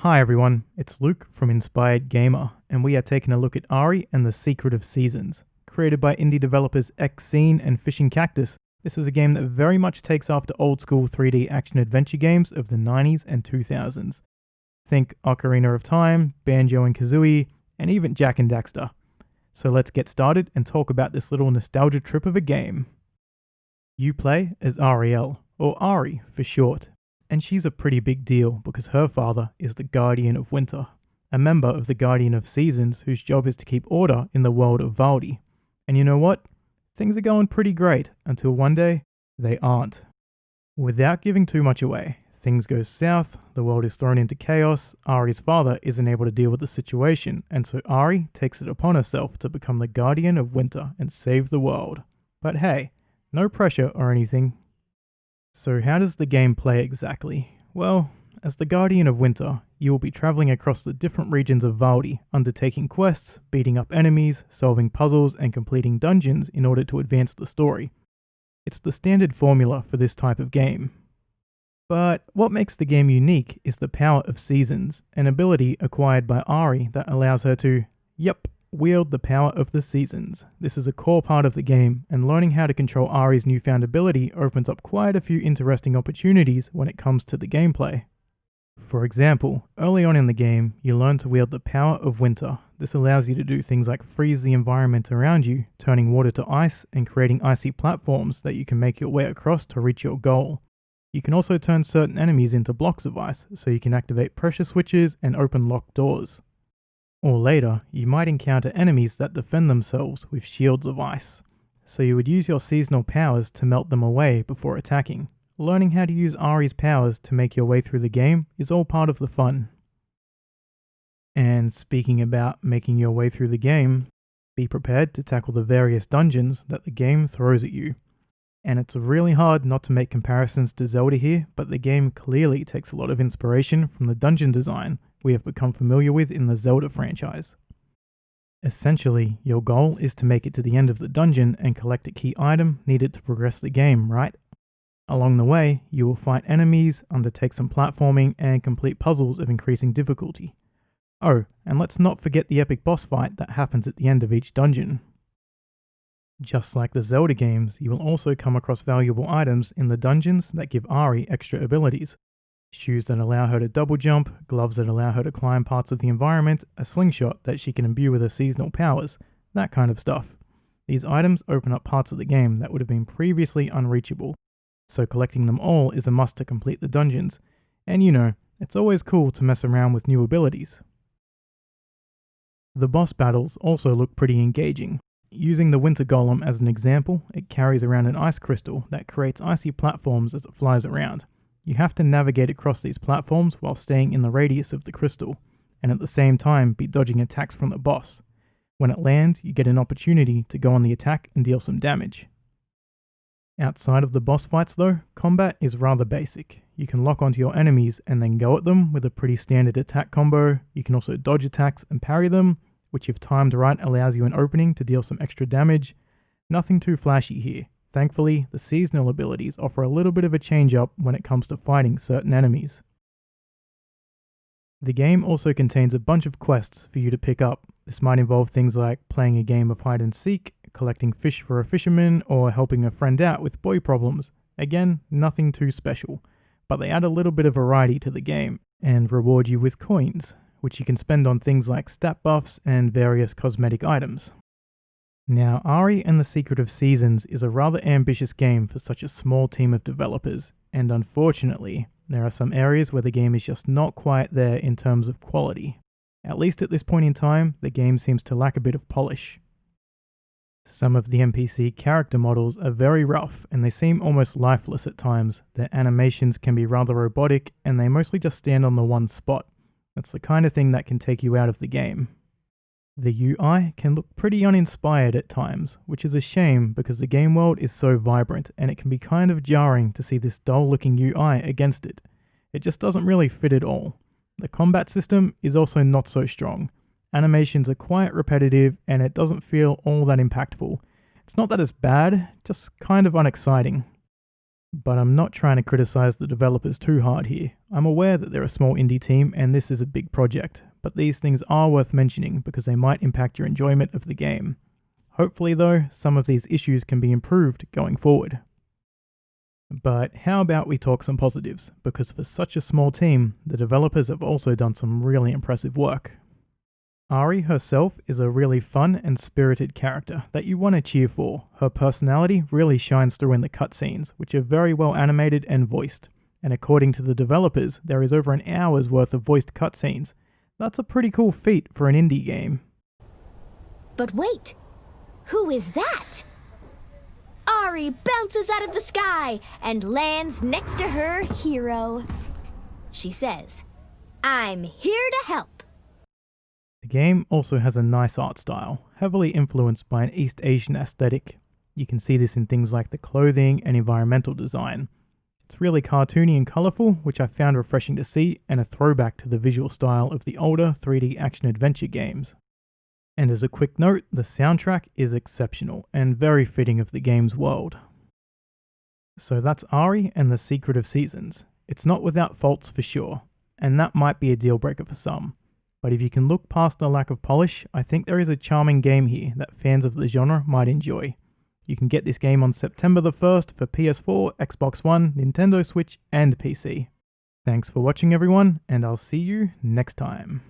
Hi everyone, it's Luke from Inspired Gamer, and we are taking a look at Ari and the Secret of Seasons. Created by indie developers eXiin and Fishing Cactus, this is a game that very much takes after old school 3D action-adventure games of the 90s and 2000s. Think Ocarina of Time, Banjo and Kazooie, and even Jak and Daxter. So let's get started and talk about this little nostalgia trip of a game. You play as Ariel, or Ari for short. And she's a pretty big deal because her father is the Guardian of Winter, a member of the Guardian of Seasons whose job is to keep order in the world of Valdi. And you know what? Things are going pretty great until one day, they aren't. Without giving too much away, things go south, the world is thrown into chaos, Ari's father isn't able to deal with the situation, and so Ari takes it upon herself to become the Guardian of Winter and save the world. But hey, no pressure or anything. So how does the game play exactly? Well, as the Guardian of Winter, you will be travelling across the different regions of Valdi, undertaking quests, beating up enemies, solving puzzles and completing dungeons in order to advance the story. It's the standard formula for this type of game. But what makes the game unique is the power of seasons, an ability acquired by Ari that allows her to, wield the power of the seasons. This is a core part of the game, and learning how to control Ari's newfound ability opens up quite a few interesting opportunities when it comes to the gameplay. For example, early on in the game, you learn to wield the power of winter. This allows you to do things like freeze the environment around you, turning water to ice, and creating icy platforms that you can make your way across to reach your goal. You can also turn certain enemies into blocks of ice, so you can activate pressure switches and open locked doors. Or later, you might encounter enemies that defend themselves with shields of ice, so you would use your seasonal powers to melt them away before attacking. Learning how to use Ari's powers to make your way through the game is all part of the fun. And speaking about making your way through the game, be prepared to tackle the various dungeons that the game throws at you. And it's really hard not to make comparisons to Zelda here, but the game clearly takes a lot of inspiration from the dungeon design we have become familiar with in the Zelda franchise. Essentially, your goal is to make it to the end of the dungeon and collect a key item needed to progress the game, right? Along the way, you will fight enemies, undertake some platforming, and complete puzzles of increasing difficulty. Oh, and let's not forget the epic boss fight that happens at the end of each dungeon. Just like the Zelda games, you will also come across valuable items in the dungeons that give Ari extra abilities. Shoes that allow her to double jump, gloves that allow her to climb parts of the environment, a slingshot that she can imbue with her seasonal powers, that kind of stuff. These items open up parts of the game that would have been previously unreachable, so collecting them all is a must to complete the dungeons, and you know, it's always cool to mess around with new abilities. The boss battles also look pretty engaging. Using the Winter Golem as an example, it carries around an ice crystal that creates icy platforms as it flies around. You have to navigate across these platforms while staying in the radius of the crystal, and at the same time be dodging attacks from the boss. When it lands, you get an opportunity to go on the attack and deal some damage. Outside of the boss fights though, combat is rather basic. You can lock onto your enemies and then go at them with a pretty standard attack combo. You can also dodge attacks and parry them, which if timed right allows you an opening to deal some extra damage. Nothing too flashy here. Thankfully, the seasonal abilities offer a little bit of a change up when it comes to fighting certain enemies. The game also contains a bunch of quests for you to pick up. This might involve things like playing a game of hide and seek, collecting fish for a fisherman, or helping a friend out with boy problems. Again, nothing too special, but they add a little bit of variety to the game and reward you with coins, which you can spend on things like stat buffs and various cosmetic items. Now, Ari and the Secret of Seasons is a rather ambitious game for such a small team of developers, and unfortunately, there are some areas where the game is just not quite there in terms of quality. At least at this point in time, the game seems to lack a bit of polish. Some of the NPC character models are very rough, and they seem almost lifeless at times. Their animations can be rather robotic, and they mostly just stand on the one spot. That's the kind of thing that can take you out of the game. The UI can look pretty uninspired at times, which is a shame because the game world is so vibrant and it can be kind of jarring to see this dull looking UI against it. It just doesn't really fit at all. The combat system is also not so strong. Animations are quite repetitive and it doesn't feel all that impactful. It's not that it's bad, just kind of unexciting. But I'm not trying to criticize the developers too hard here. I'm aware that they're a small indie team and this is a big project, but these things are worth mentioning because they might impact your enjoyment of the game. Hopefully though, some of these issues can be improved going forward. But how about we talk some positives, because for such a small team, the developers have also done some really impressive work. Ari herself is a really fun and spirited character that you want to cheer for. Her personality really shines through in the cutscenes, which are very well animated and voiced. And according to the developers, there is over an hour's worth of voiced cutscenes. That's a pretty cool feat for an indie game. But wait, who is that? Ari bounces out of the sky and lands next to her hero. She says, "I'm here to help." The game also has a nice art style, heavily influenced by an East Asian aesthetic. You can see this in things like the clothing and environmental design. It's really cartoony and colourful, which I found refreshing to see, and a throwback to the visual style of the older 3D action-adventure games. And as a quick note, the soundtrack is exceptional and very fitting of the game's world. So that's Ari and the Secret of Seasons. It's not without faults for sure, and that might be a deal breaker for some. But if you can look past the lack of polish, I think there is a charming game here that fans of the genre might enjoy. You can get this game on September the 1st for PS4, Xbox One, Nintendo Switch, and PC. Thanks for watching everyone, and I'll see you next time.